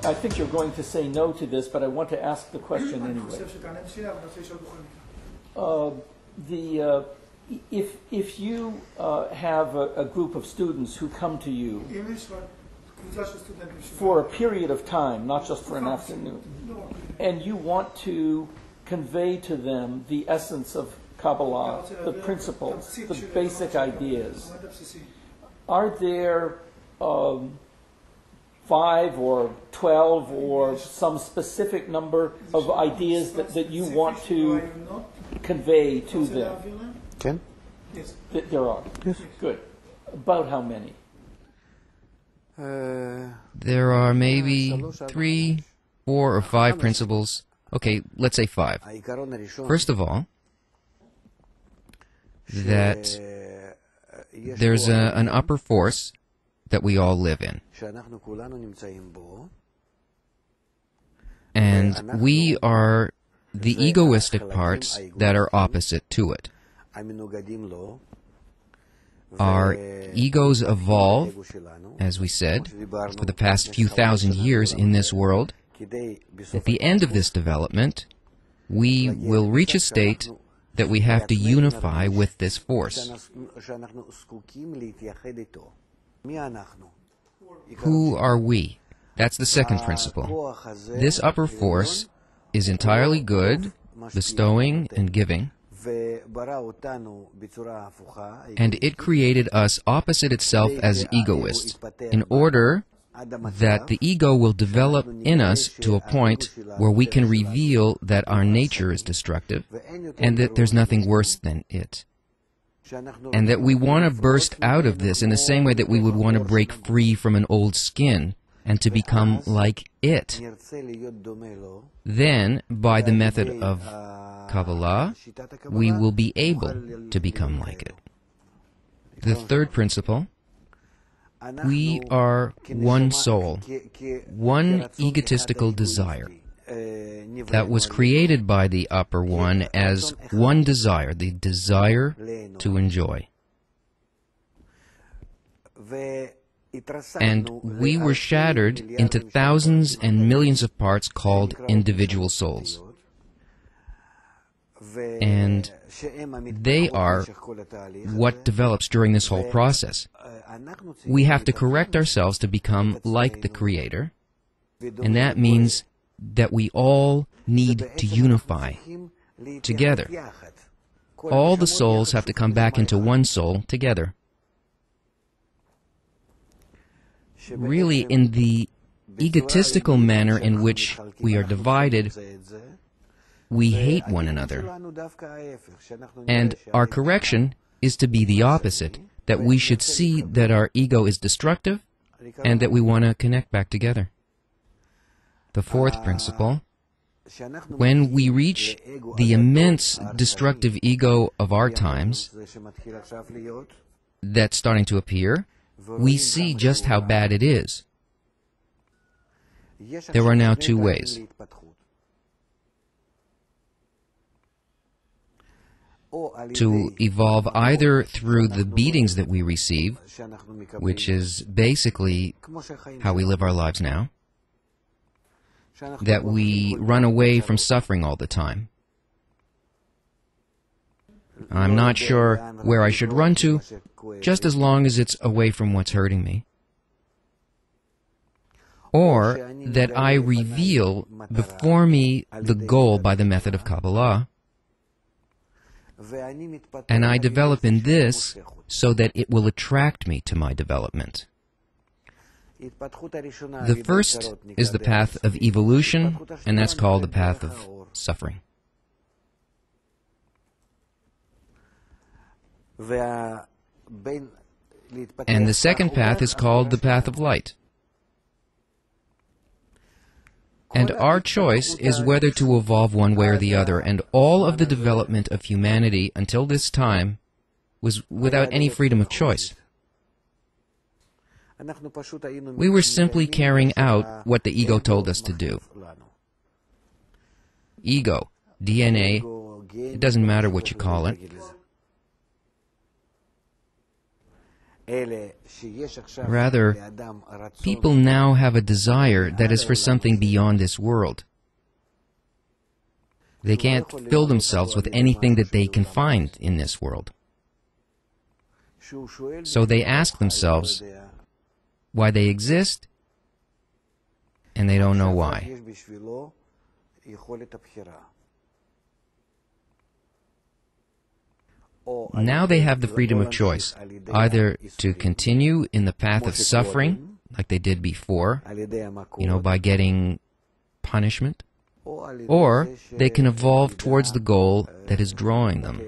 I think you're going to say no to this, but I want to ask the question anyway. If you have a group of students who come to you for a period of time, not just for an afternoon, and you want to convey to them the essence of Kabbalah, the principles, the basic ideas, are there 5 or 12 or some specific number of ideas that you want to convey to them? Ken? Yes. There are? Yes. Good. About how many? There are maybe 3, 4, or 5 principles. Okay, let's say 5. First of all, that there's an upper force that we all live in. And we are the egoistic parts that are opposite to it. Our egos evolve, as we said, for the past few thousand years in this world. At the end of this development, we will reach a state that we have to unify with this force. Who are we? That's the second principle. This upper force is entirely good, bestowing and giving, and it created us opposite itself as egoists, in order that the ego will develop in us to a point where we can reveal that our nature is destructive, and that there's nothing worse than it. And that we want to burst out of this in the same way that we would want to break free from an old skin, and to become like it. Then, by the method of Kabbalah, we will be able to become like it. The third principle, we are one soul, one egotistical desire that was created by the upper one as one desire, the desire to enjoy. And we were shattered into thousands and millions of parts called individual souls. And they are what develops during this whole process. We have to correct ourselves to become like the Creator, and that means that we all need to unify together. All the souls have to come back into one soul together. Really, in the egotistical manner in which we are divided, we hate one another. And our correction is to be the opposite, that we should see that our ego is destructive and that we want to connect back together. The fourth principle, when we reach the immense destructive ego of our times that's starting to appear, we see just how bad it is. There are now 2 ways. To evolve either through the beatings that we receive, which is basically how we live our lives now, that we run away from suffering all the time. I'm not sure where I should run to, just as long as it's away from what's hurting me. Or that I reveal before me the goal by the method of Kabbalah, and I develop in this so that it will attract me to my development. The first is the path of evolution, and that's called the path of suffering. And the second path is called the path of light. And our choice is whether to evolve one way or the other, and all of the development of humanity until this time was without any freedom of choice. We were simply carrying out what the ego told us to do. Ego, DNA, it doesn't matter what you call it. Rather, people now have a desire that is for something beyond this world. They can't fill themselves with anything that they can find in this world. So they ask themselves why they exist, and they don't know why. Now they have the freedom of choice, either to continue in the path of suffering, like they did before, by getting punishment, or they can evolve towards the goal that is drawing them.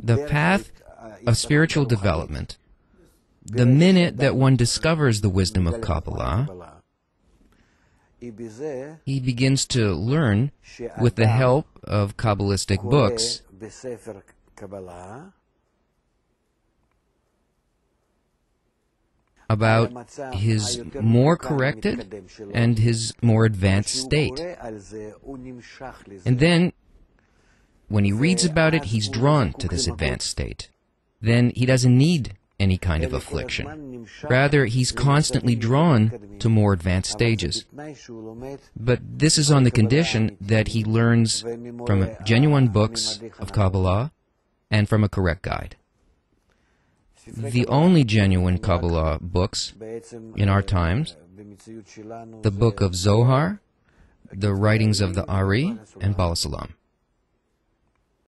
The path of spiritual development, the minute that one discovers the wisdom of Kabbalah, he begins to learn, with the help of Kabbalistic books, about his more corrected and his more advanced state. And then, when he reads about it, he's drawn to this advanced state. Then he doesn't need any kind of affliction. Rather, he's constantly drawn to more advanced stages. But this is on the condition that he learns from genuine books of Kabbalah and from a correct guide. The only genuine Kabbalah books in our times, the book of Zohar, the writings of the Ari, and Bala Salam.